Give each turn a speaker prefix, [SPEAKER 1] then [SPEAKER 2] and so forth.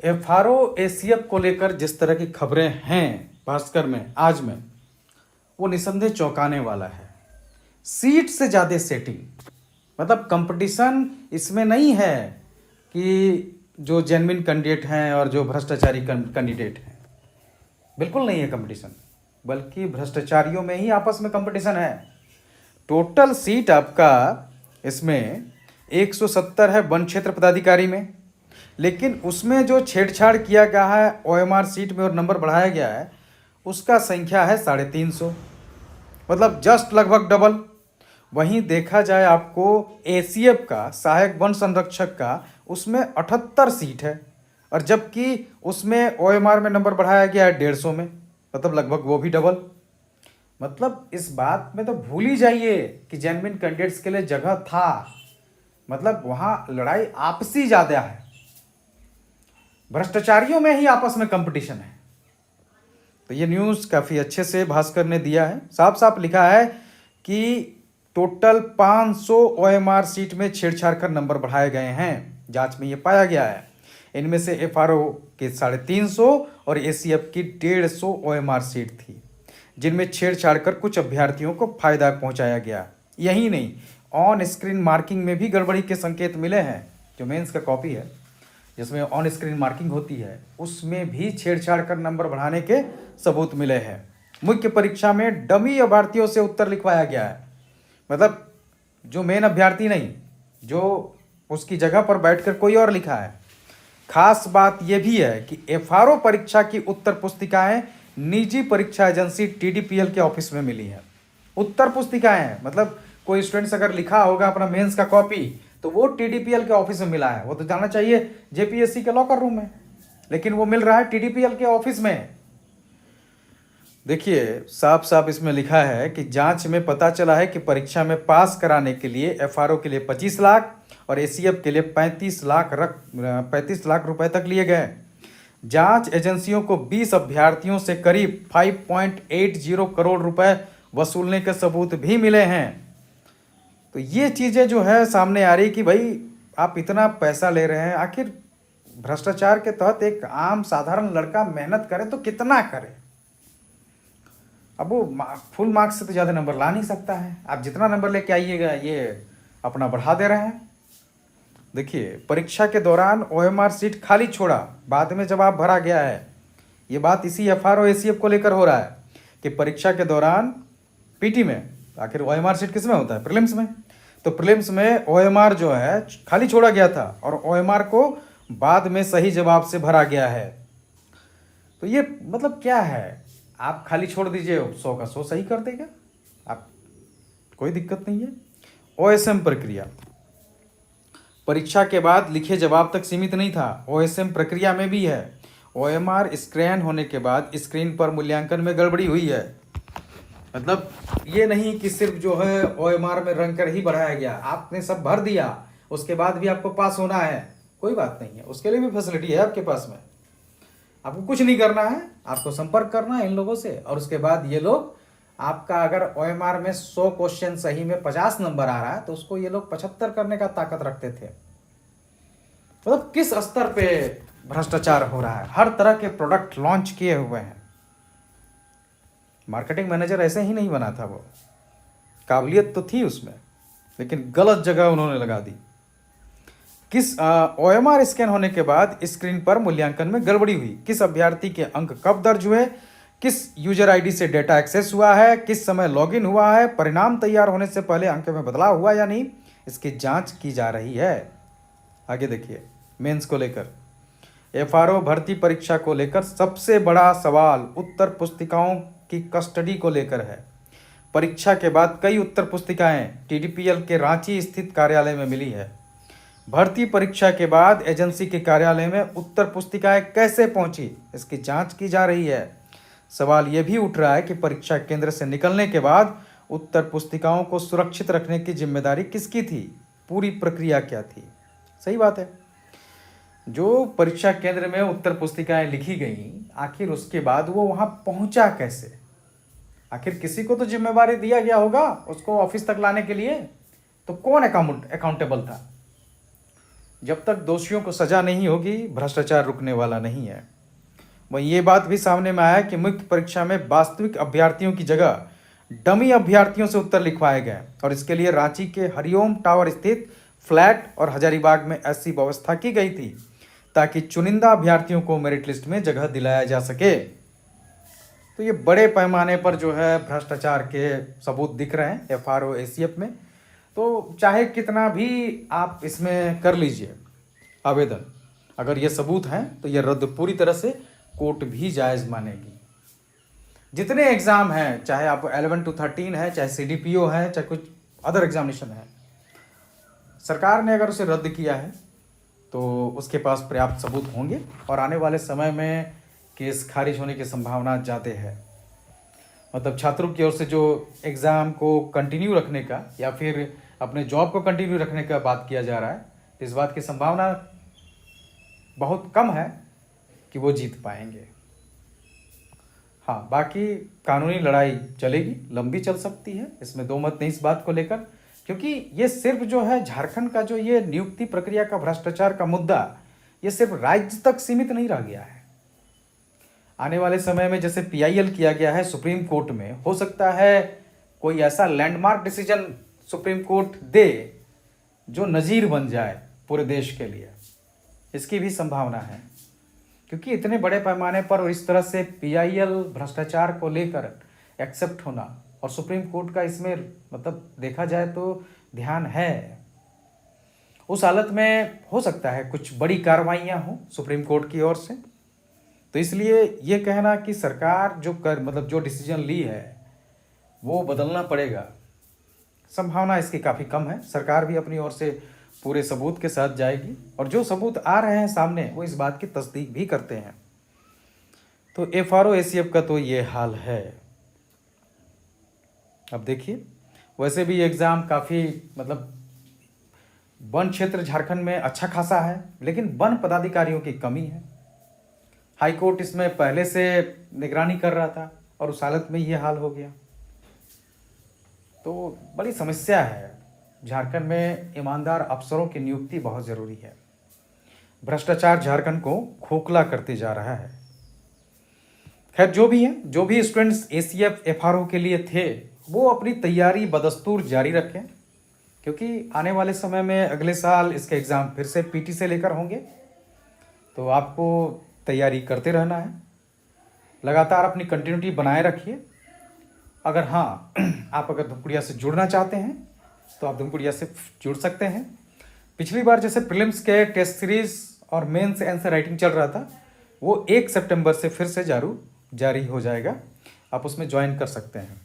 [SPEAKER 1] FRO ACF को लेकर जिस तरह की खबरें हैं भास्कर में आज में, वो निसंदेह चौंकाने वाला है। सीट से ज़्यादा सेटिंग, मतलब कंपटीशन इसमें नहीं है कि जो जेन्युइन कैंडिडेट हैं और जो भ्रष्टाचारी कैंडिडेट हैं, बिल्कुल नहीं है कंपटीशन, बल्कि भ्रष्टाचारियों में ही आपस में कंपटीशन है। टोटल सीट आपका इसमें 170 है वन क्षेत्र पदाधिकारी में, लेकिन उसमें जो छेड़छाड़ किया गया है ओएमआर सीट में और नंबर बढ़ाया गया है उसका संख्या है 350, मतलब जस्ट लगभग डबल। वहीं देखा जाए आपको एसीएफ का सहायक वन संरक्षक का उसमें 78 सीट है, और जबकि उसमें ओएमआर में नंबर बढ़ाया गया है 150 में, मतलब लगभग वो भी डबल। मतलब इस बात में तो भूल ही जाइए कि जेन्युइन कैंडिडेट्स के लिए जगह था, मतलब वहां लड़ाई आपसी ज्यादा है, भ्रष्टाचारियों में ही आपस में कंपटीशन है। तो ये न्यूज़ काफ़ी अच्छे से भास्कर ने दिया है, साफ साफ लिखा है कि टोटल 500 ओएमआर सीट में छेड़छाड़ कर नंबर बढ़ाए गए हैं, जांच में ये पाया गया है। इनमें से एफआरओ के 350 और एसीएफ की 150 ओएमआर सीट थी, जिनमें छेड़छाड़ कर कुछ अभ्यर्थियों को फायदा पहुंचाया गया। यही नहीं, ऑन स्क्रीन मार्किंग में भी गड़बड़ी के संकेत मिले हैं। जो मेंस का कॉपी है जिसमें ऑन स्क्रीन मार्किंग होती है, उसमें भी छेड़छाड़ कर नंबर बढ़ाने के सबूत मिले हैं। मुख्य परीक्षा में डमी अभ्यर्थियों से उत्तर लिखवाया गया है, मतलब जो मेन अभ्यर्थी नहीं, जो उसकी जगह पर बैठकर कोई और लिखा है। खास बात यह भी है कि एफआरओ परीक्षा की उत्तर पुस्तिकाएं निजी परीक्षा एजेंसी टीडीपीएल के ऑफिस में मिली है। उत्तर पुस्तिकाएं हैं, मतलब कोई स्टूडेंट्स अगर लिखा होगा अपना मेंस का कॉपी तो वो टीडीपीएल के ऑफिस में मिला है। वो तो जाना चाहिए जेपीएससी के लॉकर रूम में, लेकिन वो मिल रहा है टीडीपीएल के ऑफिस में। देखिए साफ साफ इसमें लिखा है कि जांच में पता चला है कि परीक्षा में पास कराने के लिए एफआरओ के लिए 25 लाख और एसीएफ के लिए 35 लाख रुपए तक लिए गए। जांच एजेंसियों को 20 अभ्यर्थियों से करीब 5.80 करोड़ रुपए वसूलने के सबूत भी मिले हैं। तो ये चीज़ें जो है सामने आ रही कि भाई आप इतना पैसा ले रहे हैं, आखिर भ्रष्टाचार के तहत एक आम साधारण लड़का मेहनत करे तो कितना करे। अब वो फुल मार्क्स से तो ज़्यादा नंबर ला नहीं सकता है, आप जितना नंबर लेके आइएगा ये अपना बढ़ा दे रहे हैं। देखिए परीक्षा के दौरान ओएमआर सीट खाली छोड़ा, बाद में जवाब भरा गया है। ये बात इसी एफआरओ एसीएफ को लेकर हो रहा है कि परीक्षा के दौरान पीटी में आखिर ओएमआर सीट किस में होता है, प्रीलिम्स में। तो प्रीलिम्स में ओएमआर जो है खाली छोड़ा गया था और ओएमआर को बाद में सही जवाब से भरा गया है। तो ये मतलब क्या है, आप खाली छोड़ दीजिए, 100 का 100 सही कर देगा, आप कोई दिक्कत नहीं है। ओएसएम प्रक्रिया परीक्षा के बाद लिखे जवाब तक सीमित नहीं था, ओएसएम प्रक्रिया में भी है। ओएमआर स्कैन होने के बाद स्क्रीन पर मूल्यांकन में गड़बड़ी हुई है, मतलब ये नहीं कि सिर्फ जो है ओएमआर में रंग कर ही बढ़ाया गया, आपने सब भर दिया उसके बाद भी आपको पास होना है, कोई बात नहीं है, उसके लिए भी फैसिलिटी है आपके पास में। आपको कुछ नहीं करना है, आपको संपर्क करना है इन लोगों से, और उसके बाद ये लोग आपका अगर ओएमआर में 100 क्वेश्चन सही में 50 नंबर आ रहा है तो उसको ये लोग 75 करने का ताकत रखते थे। मतलब किस स्तर पे भ्रष्टाचार हो रहा है, हर तरह के प्रोडक्ट लॉन्च किए हुए हैं। मार्केटिंग मैनेजर ऐसे ही नहीं बना था, वो काबिलियत तो थी उसमें, लेकिन गलत जगह उन्होंने लगा दी। किस ओएमआर स्कैन होने के बाद स्क्रीन पर मूल्यांकन में गड़बड़ी हुई, किस अभ्यर्थी के अंक कब दर्ज हुए, किस यूजर आईडी से डेटा एक्सेस हुआ है, किस समय लॉगिन हुआ है, परिणाम तैयार होने से पहले अंक में बदलाव हुआ या नहीं, इसकी जांच की जा रही है। आगे देखिए मेंस को लेकर एफआरओ भर्ती परीक्षा को लेकर सबसे बड़ा सवाल उत्तर पुस्तिकाओं की कस्टडी को लेकर है। परीक्षा के बाद कई उत्तर पुस्तिकाएं टीडीपीएल के रांची स्थित कार्यालय में मिली है। भर्ती परीक्षा के बाद एजेंसी के कार्यालय में उत्तर पुस्तिकाएं कैसे पहुंची, इसकी जांच की जा रही है। सवाल यह भी उठ रहा है कि परीक्षा केंद्र से निकलने के बाद उत्तर पुस्तिकाओं को सुरक्षित रखने की जिम्मेदारी किसकी थी, पूरी प्रक्रिया क्या थी। सही बात है, जो परीक्षा केंद्र में उत्तर पुस्तिकाएं लिखी गई, आखिर उसके बाद वो वहां पहुंचा कैसे, आखिर किसी को तो जिम्मेवारी दिया गया होगा उसको ऑफिस तक लाने के लिए, तो कौन अकाउंटेबल था। जब तक दोषियों को सजा नहीं होगी भ्रष्टाचार रुकने वाला नहीं है। वहीं ये बात भी सामने में आया कि मुख्य परीक्षा में वास्तविक अभ्यर्थियों की जगह डमी अभ्यर्थियों से उत्तर लिखवाए गए और इसके लिए रांची के हरिओम टावर स्थित फ्लैट और हजारीबाग में ऐसी व्यवस्था की गई थी ताकि चुनिंदा अभ्यर्थियों को मेरिट लिस्ट में जगह दिलाया जा सके। तो ये बड़े पैमाने पर जो है भ्रष्टाचार के सबूत दिख रहे हैं एफआरओ एसीएफ में। तो चाहे कितना भी आप इसमें कर लीजिए आवेदन, अगर ये सबूत हैं तो ये रद्द पूरी तरह से कोर्ट भी जायज़ मानेगी। जितने एग्ज़ाम हैं, चाहे आप 11 to 13 है, चाहे CDPO है, चाहे कुछ अदर एग्जामिनेशन है, सरकार ने अगर उसे रद्द किया है तो उसके पास पर्याप्त सबूत होंगे और आने वाले समय में केस खारिज होने की संभावना ज़्यादा है। मतलब छात्रों की ओर से जो एग्ज़ाम को कंटिन्यू रखने का या फिर अपने जॉब को कंटिन्यू रखने का बात किया जा रहा है, तो इस बात की संभावना बहुत कम है कि वो जीत पाएंगे। हाँ, बाकी कानूनी लड़ाई चलेगी, लंबी चल सकती है, इसमें दो मत नहीं इस बात को लेकर, क्योंकि ये सिर्फ जो है झारखंड का जो ये नियुक्ति प्रक्रिया का भ्रष्टाचार का मुद्दा, ये सिर्फ राज्य तक सीमित नहीं रह गया है। आने वाले समय में जैसे PIL किया गया है सुप्रीम कोर्ट में, हो सकता है कोई ऐसा लैंडमार्क डिसीजन सुप्रीम कोर्ट दे जो नज़ीर बन जाए पूरे देश के लिए, इसकी भी संभावना है। क्योंकि इतने बड़े पैमाने पर और इस तरह से PIL भ्रष्टाचार को लेकर एक्सेप्ट होना और सुप्रीम कोर्ट का इसमें मतलब देखा जाए तो ध्यान है, उस हालत में हो सकता है कुछ बड़ी कार्रवाइयाँ हों सुप्रीम कोर्ट की ओर से। तो इसलिए ये कहना कि सरकार जो डिसीजन ली है वो बदलना पड़ेगा, संभावना इसकी काफ़ी कम है। सरकार भी अपनी ओर से पूरे सबूत के साथ जाएगी और जो सबूत आ रहे हैं सामने वो इस बात की तस्दीक भी करते हैं। तो एफआरओ एसीएफ का तो ये हाल है। अब देखिए, वैसे भी एग्ज़ाम काफ़ी मतलब वन क्षेत्र झारखंड में अच्छा खासा है, लेकिन वन पदाधिकारियों की कमी है। हाई कोर्ट इसमें पहले से निगरानी कर रहा था और उस हालत में ये हाल हो गया। तो बड़ी समस्या है। झारखंड में ईमानदार अफसरों की नियुक्ति बहुत ज़रूरी है। भ्रष्टाचार झारखंड को खोखला करते जा रहा है। खैर, जो भी है, जो भी स्टूडेंट्स एसीएफ एफआरओ के लिए थे वो अपनी तैयारी बदस्तूर जारी रखें, क्योंकि आने वाले समय में अगले साल इसके एग्ज़ाम फिर से पीटी से लेकर होंगे। तो आपको तैयारी करते रहना है, लगातार अपनी कंटिन्यूटी बनाए रखिए। अगर हाँ आप अगर धूपगढ़िया से जुड़ना चाहते हैं तो आप धूपगढ़िया से जुड़ सकते हैं। पिछली बार जैसे प्रीलिम्स के टेस्ट सीरीज और मेंस आंसर राइटिंग चल रहा था, वो 1 सितंबर से फिर से जारी हो जाएगा, आप उसमें ज्वाइन कर सकते हैं।